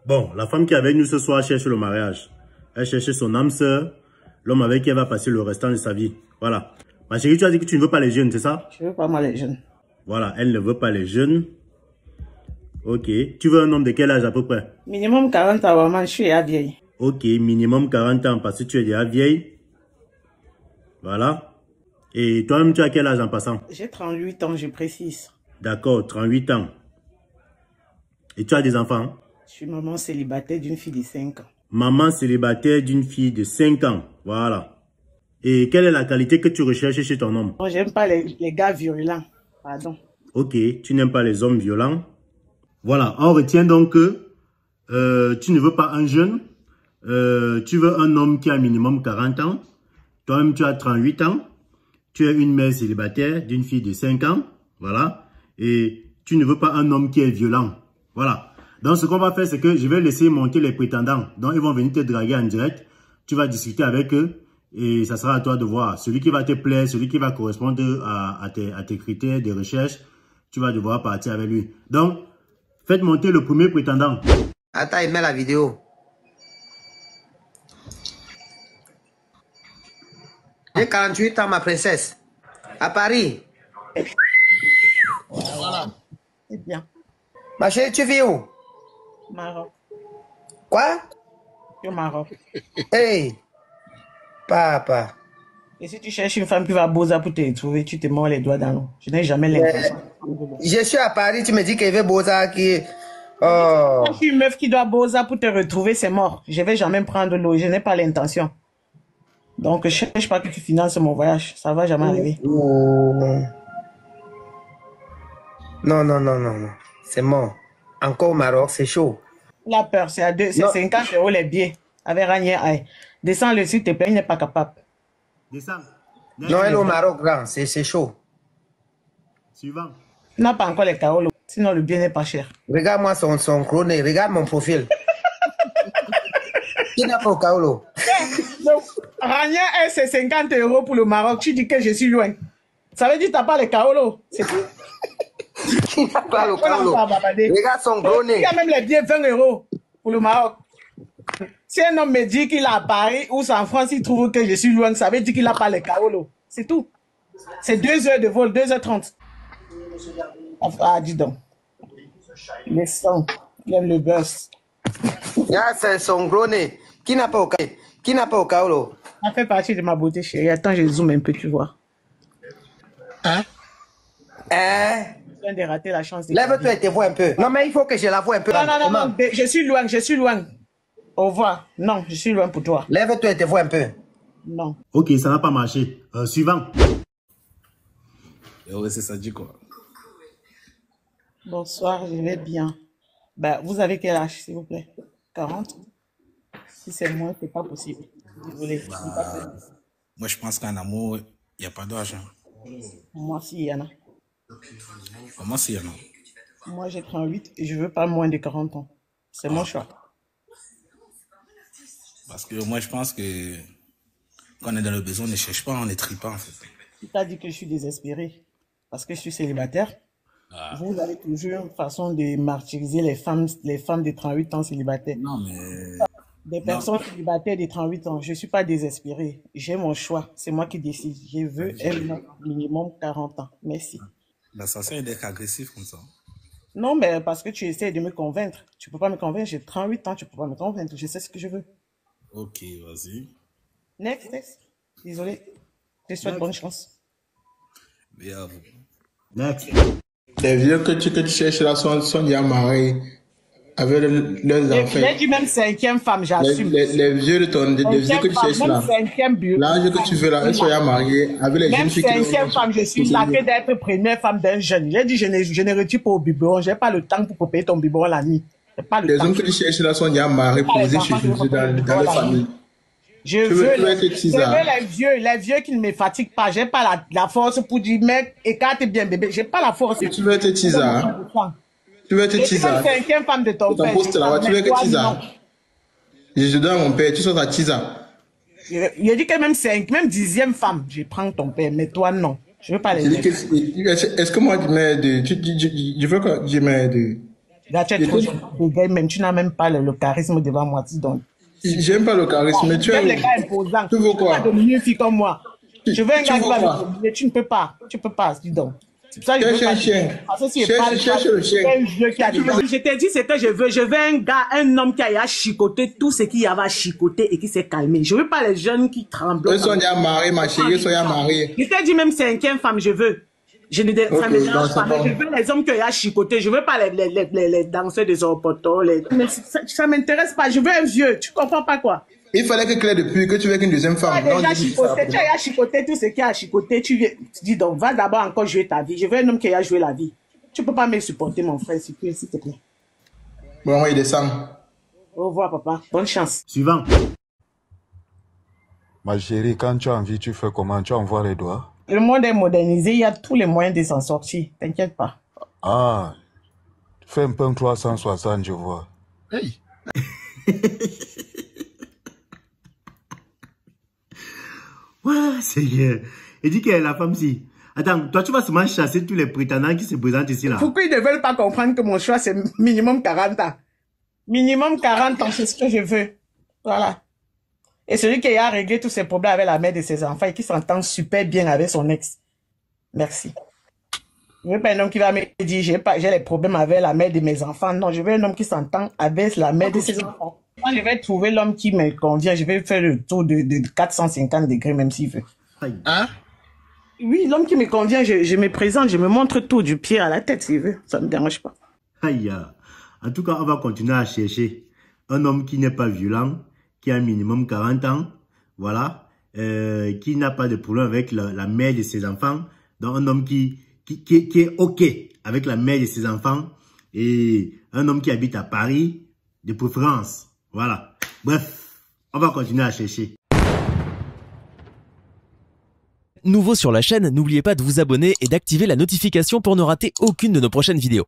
Bon, la femme qui est avec nous ce soir cherche le mariage. Elle cherche son âme sœur, l'homme avec qui elle va passer le restant de sa vie. Voilà. Ma chérie, tu as dit que tu ne veux pas les jeunes, c'est ça? Je veux pas moi les jeunes. Voilà, elle ne veut pas les jeunes. Ok. Tu veux un homme de quel âge à peu près? Minimum 40 ans, maman, je suis déjà vieille. Ok, minimum 40 ans parce que tu es déjà vieille. Voilà. Et toi-même, tu as quel âge en passant? J'ai 38 ans, je précise. D'accord, 38 ans. Et tu as des enfants? Je suis maman célibataire d'une fille de 5 ans. Maman célibataire d'une fille de 5 ans. Voilà. Et quelle est la qualité que tu recherches chez ton homme? Moi, j'aime pas les gars violents. Pardon. Ok, tu n'aimes pas les hommes violents. Voilà, on retient donc que tu ne veux pas un jeune. Tu veux un homme qui a minimum 40 ans. Toi-même, tu as 38 ans. Tu es une mère célibataire d'une fille de 5 ans. Voilà. Et tu ne veux pas un homme qui est violent. Voilà. Donc, ce qu'on va faire, c'est que je vais laisser monter les prétendants. Donc, ils vont venir te draguer en direct. Tu vas discuter avec eux. Et ça sera à toi de voir. Celui qui va te plaire, celui qui va correspondre à tes critères de recherche, tu vas devoir partir avec lui. Donc, faites monter le premier prétendant. Attends, il met la vidéo. J'ai 48 ans, ma princesse. À Paris. Voilà. C'est bien. Ma chérie, tu vis où? Maroc. Quoi? Au Maroc. Hey, papa. Et si tu cherches une femme qui va Boza pour te trouver, tu te mords les doigts dans l'eau. Je n'ai jamais l'intention. Je suis à Paris, tu me dis qu'il veut Boza qui... Oh. Quand je suis une meuf qui doit Boza pour te retrouver, c'est mort. Je vais jamais prendre l'eau, je n'ai pas l'intention. Donc, je cherche pas que tu finances mon voyage. Ça va jamais arriver. Non, non, non, non, non. C'est mort. Encore au Maroc, c'est chaud. La peur, c'est 50 € les billets. Avec rien. Descends le site, il n'est pas capable. Descends. Non, elle est au Maroc, grand. C'est chaud. Suivant. Tu n'as pas encore les Kaolo. Sinon, le bien n'est pas cher. Regarde-moi son chroné. Regarde mon profil. Qui n'a pas au Kaolo? Rien, c'est 50 € pour le Maroc. Tu dis que je suis loin. Ça veut dire que tu n'as pas les Kaolo. C'est tout. Qui n'a pas le Kaolo? Regarde son chroné. Il y a même les billets 20 € pour le Maroc. Si un homme me dit qu'il est à Paris ou en France, il trouve que je suis loin, ça veut dire qu'il n'a pas les Kaolo. C'est tout. C'est 2 heures de vol, 2h30. Ah, dis donc. Les sons, il aime le buzz. C'est son gros nez. Qui n'a pas au Kaolo? Qui n'a pas au Kaolo? Ça fait partie de ma beauté, chérie. Attends, je zoome un peu, tu vois. Hein? Je viens de rater la chance de... Lève-toi et te vois un peu. Non, mais il faut que je la voie un peu. Non, non, non, non. Je suis loin, je suis loin. Au revoir. Non, je suis loin pour toi. Lève-toi et te vois un peu. Non. Ok, ça n'a pas marché. Suivant. Ouais, c'est ça, dit quoi? Bonsoir, je vais bien. Bah, vous avez quel âge, s'il vous plaît? 40? Si c'est moins, c'est pas possible. Désolé. Moi, je pense qu'en amour, il n'y a pas d'âge. Moi, si, il y en a. Comment s'il y en a? Moi, j'ai 38 et je veux pas moins de 40 ans. C'est mon choix. Parce que moi, je pense que quand on est dans le besoin, on ne cherche pas, on ne trie pas, en fait. Tu t'as dit que je suis désespéré parce que je suis célibataire. Vous avez toujours une façon de martyriser les femmes de 38 ans célibataires. Non, mais... Des personnes célibataires de 38 ans. Je ne suis pas désespéré. J'ai mon choix. C'est moi qui décide. Je veux un minimum 40 ans. Merci. Bah, ça sert d'être agressif comme ça. Non, mais parce que tu essaies de me convaincre. Tu ne peux pas me convaincre. J'ai 38 ans. Tu ne peux pas me convaincre. Je sais ce que je veux. Ok, vas-y. Next. Désolé. Je te souhaite bonne chance. Mais à vous. Next. Les vieux que tu cherches là sont déjà mariés avec leurs enfants. J'ai dit même 5e femme, j'assume. Les vieux de les vieux que tu cherches là. L'âge que tu veux là, ils sont déjà mariés avec les jeunes filles. Même 5e femme, je suis là que d'être première femme d'un jeune. J'ai dit, je ne retire pas au biberon. Je n'ai pas le temps pour payer ton biberon la nuit. Les hommes que tu cherches là sont déjà mariés, posés chez Jésus dans les familles. Je veux les vieux qui ne me fatiguent pas. J'ai pas la force pour dire, mec, écarte bien, bébé. J'ai pas la force. Tu veux être tisa, hein? Tu veux être tisa. Je suis 5e femme de ton père. Poste là, tu veux être tisa. Je donne à mon père, tu sois ta tisa. Il a dit que même 10e femme, je prends ton père, mais toi, non. Je veux pas les Est-ce que moi, je veux que je mets de... Là, tu es trop jeune. Même, tu n'as même pas le charisme devant moi. Donc. J'aime pas le charisme, mais tu aimes les gars imposants. Tu veux quoi? Tu veux une fille comme moi. Je veux un gars qui va me dominer. Tu ne peux pas. Tu peux pas, dis donc. C'est pour ça que je veux pas. Cherche le chien. Je t'ai dit ce que je veux. Je veux un gars, un homme qui a chicoté tout ce qu'il y avait à chicoter et qui s'est calmé. Je veux pas les jeunes qui tremblent. Sonia mariée, ma chérie, Sonia mariée. Je t'ai dit même 5e femme, je veux. Je ne ça me dérange pas, mais je veux les hommes qui ont chicoté. Je veux pas les danseurs des aéroports. Mais ça m'intéresse pas. Je veux un vieux. Tu comprends pas quoi? Il fallait que Claire depuis que tu veux qu'une deuxième femme. Tu as chicoté tout ce qui a chicoté. Tu dis donc, va d'abord encore jouer ta vie. Je veux un homme qui a joué la vie. Tu peux pas me supporter, mon frère, s'il te plaît. Bon, il descend. Au revoir, papa. Bonne chance. Suivant. Ma chérie, quand tu as envie, tu fais comment? Tu envoies les doigts? Le monde est modernisé. Il y a tous les moyens de s'en sortir. T'inquiète pas. Ah, fais un peu 360, je vois. Hey. Ouais, Seigneur. Il dit qu'elle est la femme-ci. Attends, toi, tu vas seulement chasser tous les prétendants qui se présentent ici, là. Pourquoi ils ne veulent pas comprendre que mon choix, c'est minimum 40 ans? Minimum 40 ans, c'est ce que je veux. Voilà. Et celui qui a réglé tous ses problèmes avec la mère de ses enfants et qui s'entend super bien avec son ex. Merci. Je veux pas un homme qui va me dire, j'ai les problèmes avec la mère de mes enfants. Non, je veux un homme qui s'entend avec la mère de ses enfants. Moi, je vais trouver l'homme qui me convient. Je vais faire le tour de 450 degrés, même s'il veut. Hein? Oui, l'homme qui me convient, je me présente, je me montre tout du pied à la tête, s'il veut. Ça ne me dérange pas. Aïe. En tout cas, on va continuer à chercher un homme qui n'est pas violent, qui a un minimum 40 ans, voilà, qui n'a pas de problème avec la mère de ses enfants. Donc, un homme qui est OK avec la mère de ses enfants et un homme qui habite à Paris, de préférence. Voilà. Bref, on va continuer à chercher. Nouveau sur la chaîne, n'oubliez pas de vous abonner et d'activer la notification pour ne rater aucune de nos prochaines vidéos.